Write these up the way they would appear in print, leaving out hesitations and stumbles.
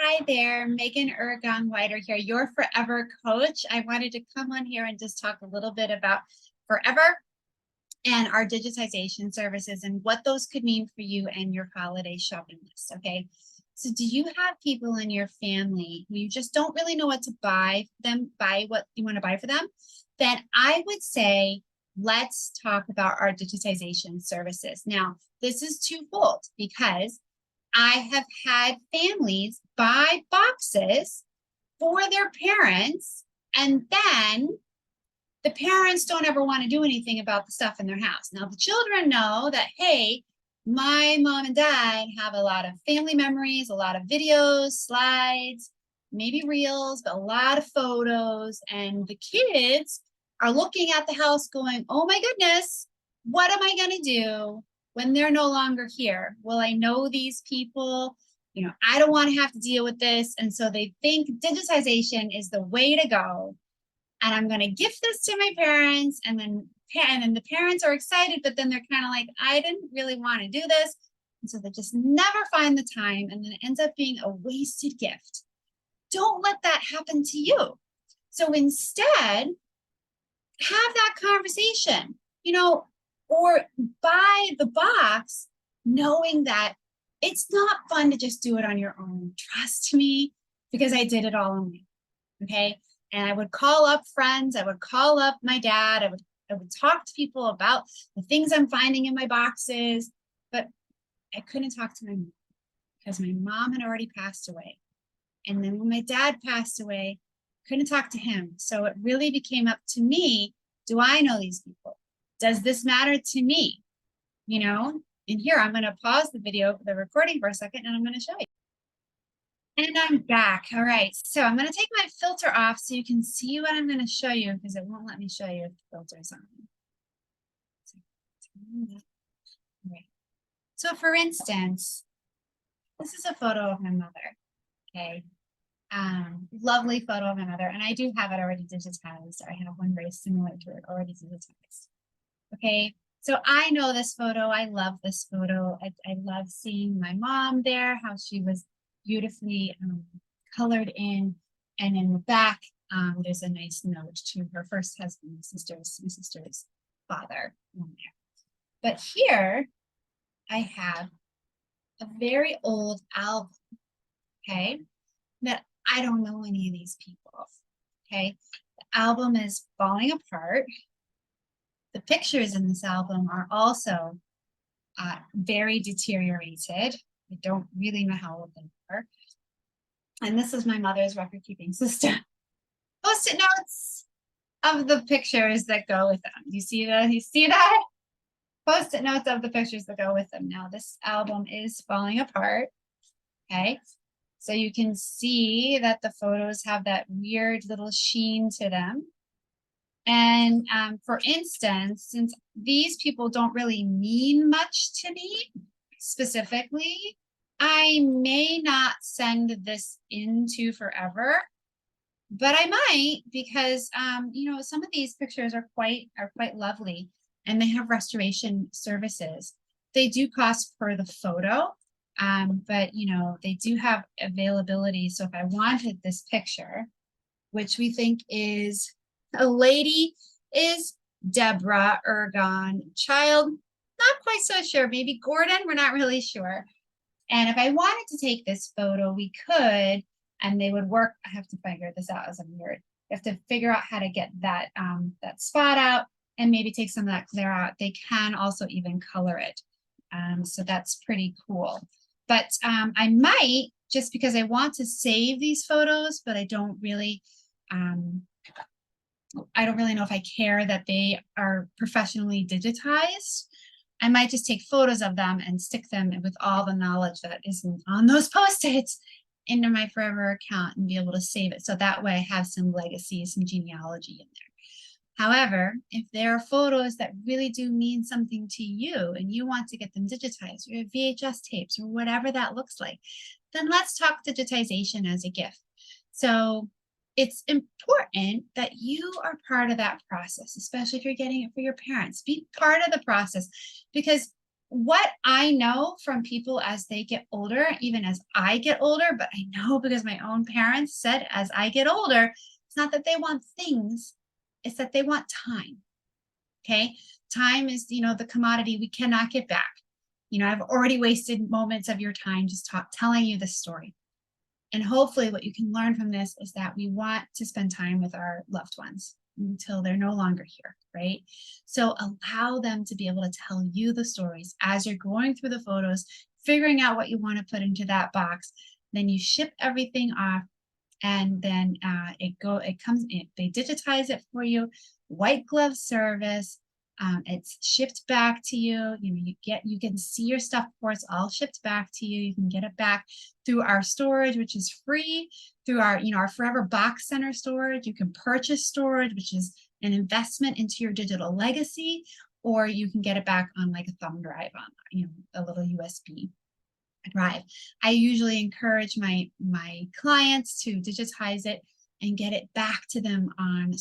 Hi there, Megan Errgong-Weider here, your forever coach. I wanted to come on here and just talk a little bit about forever and our digitization services and what those could mean for you and your holiday shopping list, okay? So do you have people in your family who you just don't really know what to buy what you want to buy for them? Then I would say, let's talk about our digitization services. Now, this is twofold because I have had families buy boxes for their parents, and then the parents don't ever want to do anything about the stuff in their house. Now, the children know that, hey, my mom and dad have a lot of family memories, a lot of videos, slides, maybe reels, but a lot of photos. And the kids are looking at the house going, oh my goodness, what am I going to do when they're no longer here? Will I know these people? You know, I don't want to have to deal with this. And so they think digitization is the way to go. And I'm going to gift this to my parents. And then the parents are excited, but then they're kind of like, I didn't really want to do this. And so they just never find the time. And then it ends up being a wasted gift. Don't let that happen to you. So instead, have that conversation, you know, or buy the box knowing that it's not fun to just do it on your own. Trust me, because I did it all on me. Okay. And I would call up friends. I would call up my dad. I would talk to people about the things I'm finding in my boxes, but I couldn't talk to my mom because my mom had already passed away. And then when my dad passed away, I couldn't talk to him. So it really became up to me. Do I know these people? Does this matter to me? You know, and here I'm going to pause the video, the recording for a second, and I'm going to show you. And I'm back. All right. So I'm going to take my filter off so you can see what I'm going to show you because it won't let me show you if the filter's on. Right. So for instance, this is a photo of my mother. Okay. Lovely photo of my mother. And I do have it already digitized. I have one very similar to it already digitized. Okay. So I know this photo. I love this photo. I love seeing my mom there, how she was beautifully colored in. And in the back, there's a nice note to her first husband, my sister's father. But here I have a very old album, okay, that I don't know any of these people, okay. The album is falling apart. The pictures in this album are also very deteriorated. I don't really know how old they are. And this is my mother's record keeping system. Post-it notes of the pictures that go with them. You see that? You see that? Post-it notes of the pictures that go with them. Now this album is falling apart. Okay. So you can see that the photos have that weird little sheen to them. And for instance, since these people don't really mean much to me specifically, I may not send this into forever, but I might because you know, some of these pictures are quite lovely and they have restoration services. They do cost per the photo, but you know, they do have availability. So if I wanted this picture, which we think is a lady, is Deborah Errgong, child, not quite so sure, maybe Gordon, we're not really sure. And if I wanted to take this photo, we could, and they would work. I have to figure this out as I'm weird. You have to figure out how to get that, that spot out and maybe take some of that clear out. They can also even color it. So that's pretty cool. But I might, just because I want to save these photos, but I don't really know if I care that they are professionally digitized. I might just take photos of them and stick them with all the knowledge that isn't on those Post-its into my forever account and be able to save it. So that way I have some legacy, some genealogy in there. However, if there are photos that really do mean something to you and you want to get them digitized, or VHS tapes or whatever that looks like, then let's talk digitization as a gift. So it's important that you are part of that process, especially if you're getting it for your parents. Be part of the process because what I know from people as they get older, even as I get older, but I know because my own parents said as I get older, it's not that they want things, it's that they want time. Okay. Time is, the commodity we cannot get back. I've already wasted moments of your time just telling you this story. And hopefully what you can learn from this is that we want to spend time with our loved ones until they're no longer here, right? So allow them to be able to tell you the stories as you're going through the photos, figuring out what you want to put into that box. Then you ship everything off, and then they digitize it for you, white glove service. It's shipped back to you. You can see your stuff before it's all shipped back to you. You can get it back through our storage, which is free, through our Forever Box Center storage. You can purchase storage, which is an investment into your digital legacy, or you can get it back on like a thumb drive on, a little USB drive. I usually encourage my clients to digitize it and get it back to them on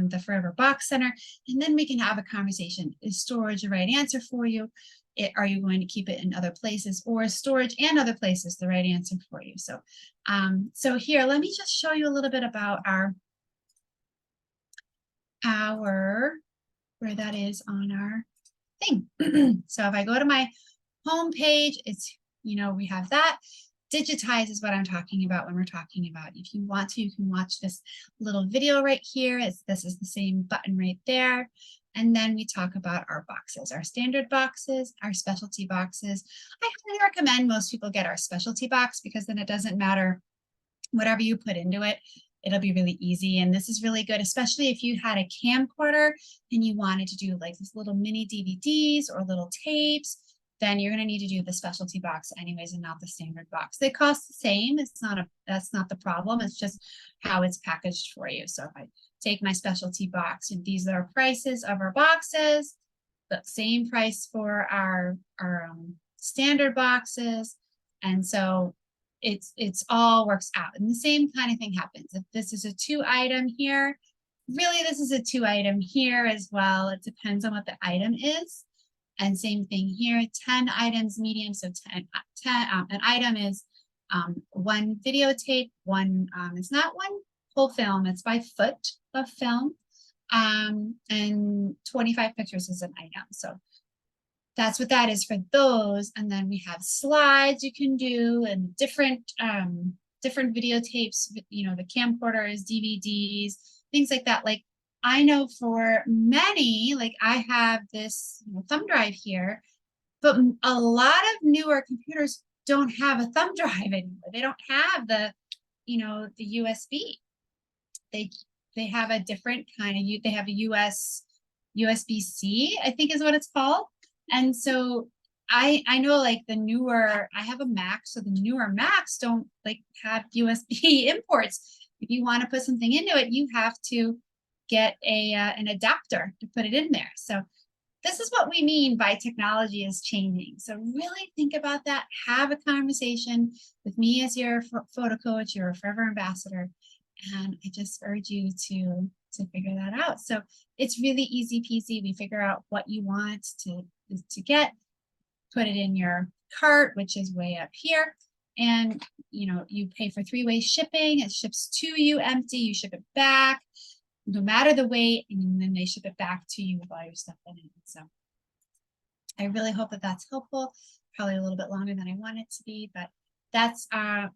the Forever Box Center. And then we can have a conversation. Is storage the right answer for you? Are you going to keep it in other places, or is storage and other places the right answer for you? So, so here, let me just show you a little bit about our where that is on our thing. So if I go to my home page, it's, we have that. Digitize is what I'm talking about when we're talking about. If you want to, you can watch this little video right here. This is the same button right there. And then we talk about our boxes, our standard boxes, our specialty boxes. I highly recommend most people get our specialty box, because then it doesn't matter whatever you put into it. It'll be really easy. And this is really good, especially if you had a camcorder and you wanted to do like this little mini DVDs or little tapes, then you're going to need to do the specialty box anyways, and not the standard box. They cost the same. That's not the problem. It's just how it's packaged for you. So if I take my specialty box, and these are prices of our boxes, the same price for our standard boxes. And so it's all works out. And the same kind of thing happens. If this is a 2-item here, really this is a 2-item here as well. It depends on what the item is. And same thing here, 10 items medium. So 10 an item is 1 videotape, it's not 1 full film, it's by foot of film. And 25 pictures is an item. So that's what that is for those. And then we have slides you can do, and different videotapes, the camcorders, DVDs, things like that. Like, I know for many, like I have this thumb drive here, but a lot of newer computers don't have a thumb drive anymore. They don't have the USB. They have a different kind of, they have a USB-C, I think is what it's called. And so I know like the newer, I have a Mac, so the newer Macs don't like have USB imports. If you want to put something into it, you have to get an adapter to put it in there. So this is what we mean by technology is changing. So really think about that. Have a conversation with me as your photo coach, your forever ambassador. And I just urge you to figure that out. So it's really easy peasy. We figure out what you want to get, put it in your cart, which is way up here. And you pay for 3-way shipping. It ships to you empty. You ship it back, no matter the weight, and then they ship it back to you with all your stuff in it. So I really hope that that's helpful. Probably a little bit longer than I want it to be, but that's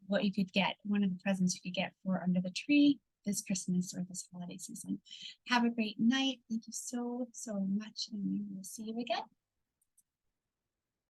what you could get, one of the presents you could get for under the tree this Christmas or this holiday season. Have a great night. Thank you so much, and we will see you again.